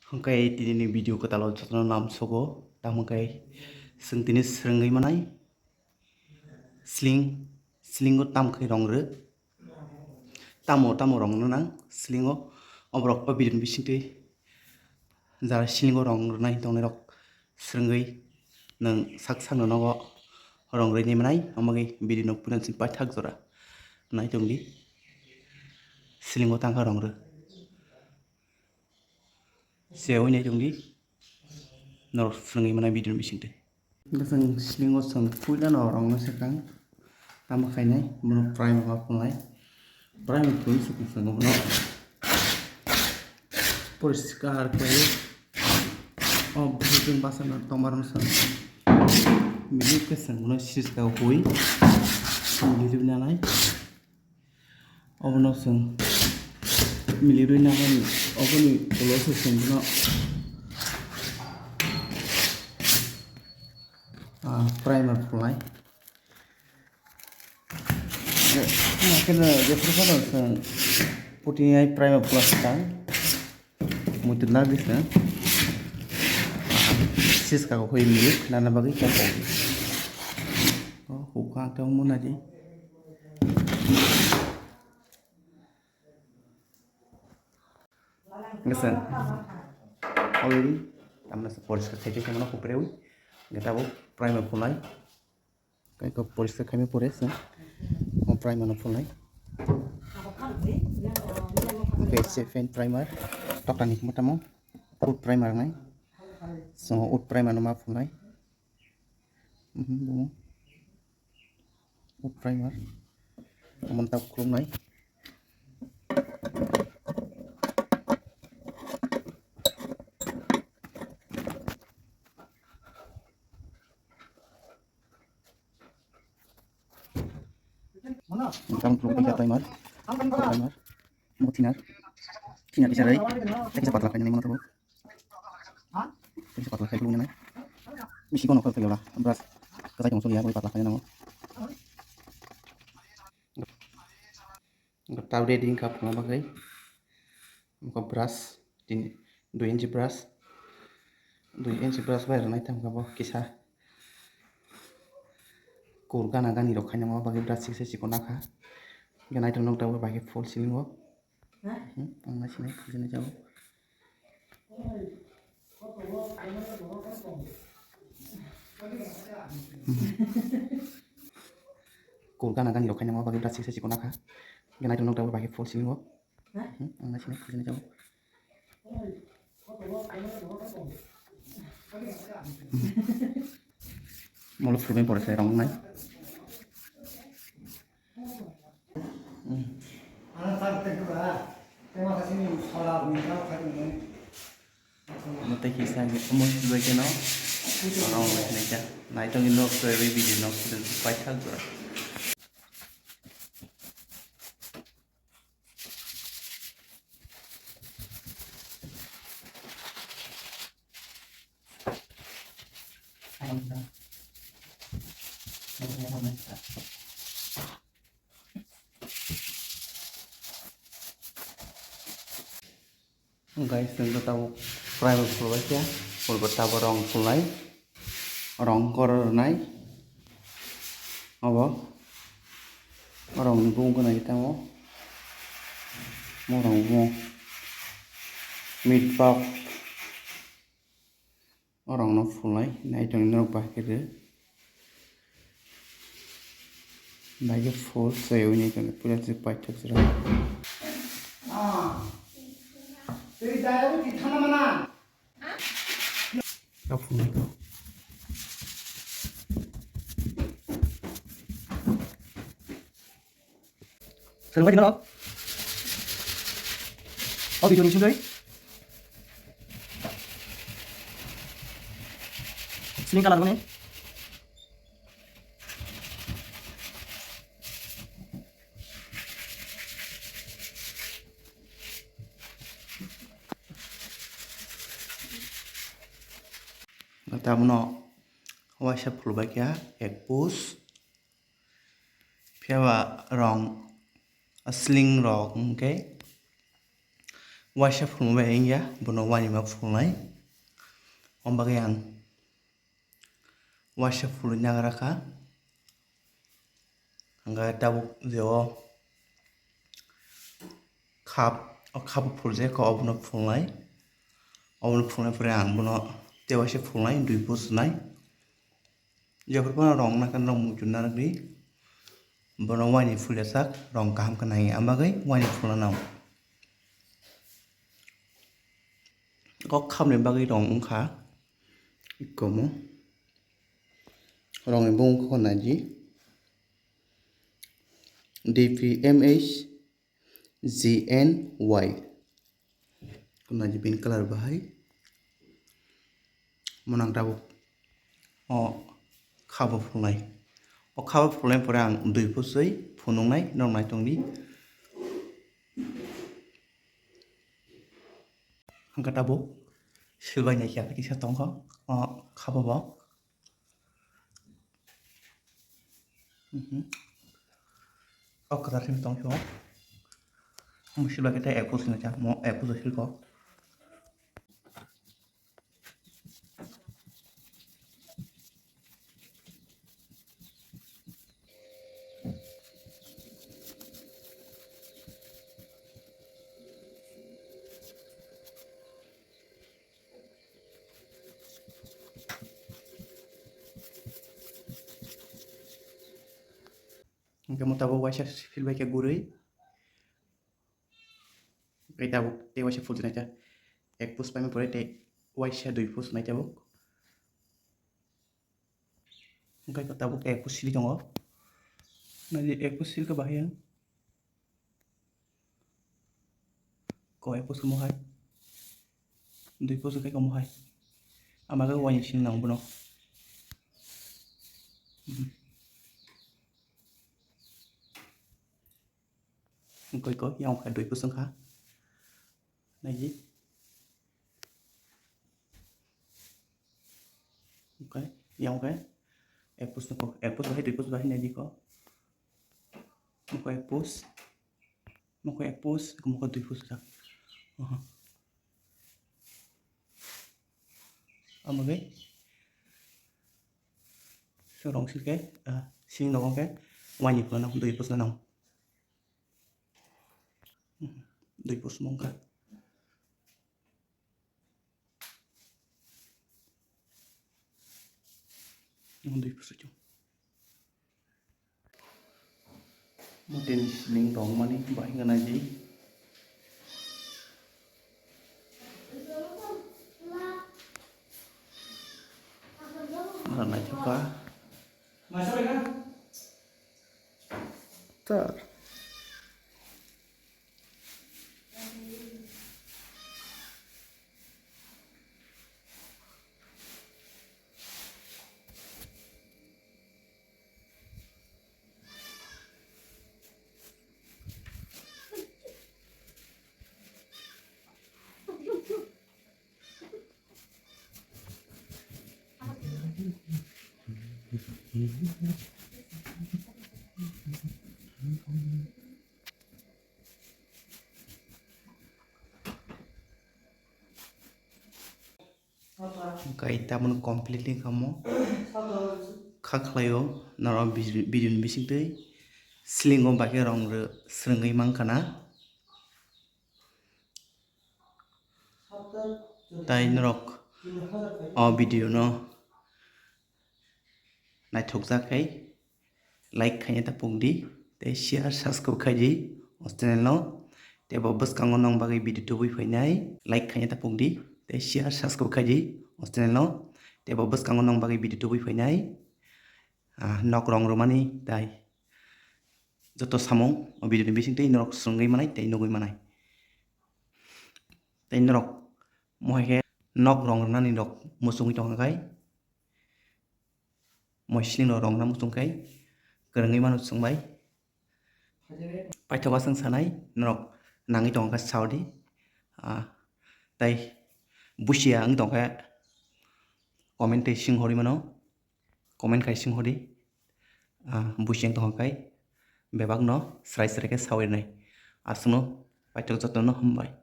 Hangkai tini video ko talo jotno nam sogo tamangkai sing tini srengai manai slingo tamkai rongre tamo rong nang slingo obrok pa bidin bisingte jara slingo rong nai tongne rok srengai nang saksa no nogo rongre ni manai amagi bidin ok punan sing pai thak jora nai tongdi slingo tangka rongre seoi nai tongdi nor srengai manai bidin bisingte जों slingo sang puila no rong no sekang tama khainai mono prime ma punai prime pun sukung sang no poriskar kai bhujung basana tomar no sang milu ke sang no sis ka hoi milu nanai obono sang milu nanai oboni polo sang no primer pulai kena jepro kan putingai primer plus kan mungkin lagi kan sis ka hoi milik nana bagi kan oh hukang tau mun aja ngesan already amna support ka theke kamana kuprewi getabo primer pulai kai ko poriskar kami pores na primer no pulai base fan primer tokani motamo ut primer nai so ut primer no ma pulai ut primer mantap klum nai Kamu perlu tiga timer, mau tinar bisa dari, saya bisa patlah kayaknya mana terus, saya bisa patlah kayak dulu nih, misi kono kalau lah, beras, kita jangan sulit ya, boleh patlah kayaknya namo, nggak tahu deh diingkap ngapa guys, muka beras, 2 inci beras bayar naik tam ngapa kisah, kurga naga nih rokanya ngapa bagi beras sih sih konaka. Gan I don't know tahu pakai full ceiling wo. Masih naik kerjanya jauh. Kurang akan dirokanya mau pakai beras sisa sih konaka. Gan I don't know tahu pakai full ceiling wo. Masih naik kerjanya jauh. Mau lu film por saya rong naik. Mata kisah ni umur dua kena orang macam ni naik tu inok tu every video inok dan pacar tu. Guys, tentu tahu primer pulai ya, pul betapa rong pulai, rong kor naik, apa? Orang nunggu kena kita mau orang mau mid pop, orang no pulai, naik jangan lupa kita, naik full saya ini kan punya cepat terserah. Jadi saya itu di sana mana? Apa itu? Sering banget tinggal oh video ini sudah sering kalah nih Tamuno wajah perlu baik ya, push, piawa rong, sling rong, okay? waisa fulmai engya bono wani ma fulnai ombagai ang waisa fulu nyagraka hingga tabuk jeo cup fulje ko obono fulnai pore ang bono te waisa fulnai dui pusnai jeporno rong nakan rong mujuna nagri bono wani fulya sak rong kaham kanai ambagai wani fulna nam kok khamni bagui rong ongkha ikomo rong ni bung ko naji DPMH GNY kuna ji pin color bahai monang tabu o khabo phulnai o khabo phulnai pore ang dui pusui phunungnai nornai tongdi hangka tabu silbai nai kya kisa tongkho o khabo bo o kadar sim tongkho silbai kita ekpus na cha mo ekpus silko hingga mo tabu waisa silbai ke gurui kai tabuk te waisa full na cha ek pus pame pore te waisa dui pus nai tabuk kai ko tabuk ek pus sili tongo na ji ek pus sil ka bahayang ko ek pus mo hai dui pus kai ko mo hai amaga wani sin nang bono coi có dòng phải đuổi của sân khá này gì ok dòng cái epos nó có epos hay đuổi của này gì có một cái epos có một cái đuổi của sân mà cái sau đó xin cái xin nó có cái ngoài nhịp nó đuổi của sân nào dui pus mongka dui pus aja mungkin ling dong mani baik ngana ji ngana juga masuk kan tar Kaita mun completely kamu kaklayo naro bidun bising tei slingo bake rong re srengai mangkana tai norok o video no naithok jakai like khaina ta pungdi tei share subscribe khaji o channel no tei bo bwskango nong bagui video tubui phainai like khaina ta pungdi tei share subscribe khaji o channel no tei bo bwskango nong bagui video tubui phainai nok rong romani tai joto samung o video ni bising tei norok srengai manai tei nugui manai tei norok mohike nok rong nani rok musung tongkai moisling rong na musung kai kerengai manu sungbai paithoba sung sanai norok nangi tongka saudi tai busia ang tongka comment tei sing hori mano comment kai sing hori busiang tongkai bebak no srai srai ke sawir nai asno paithok joto no hambai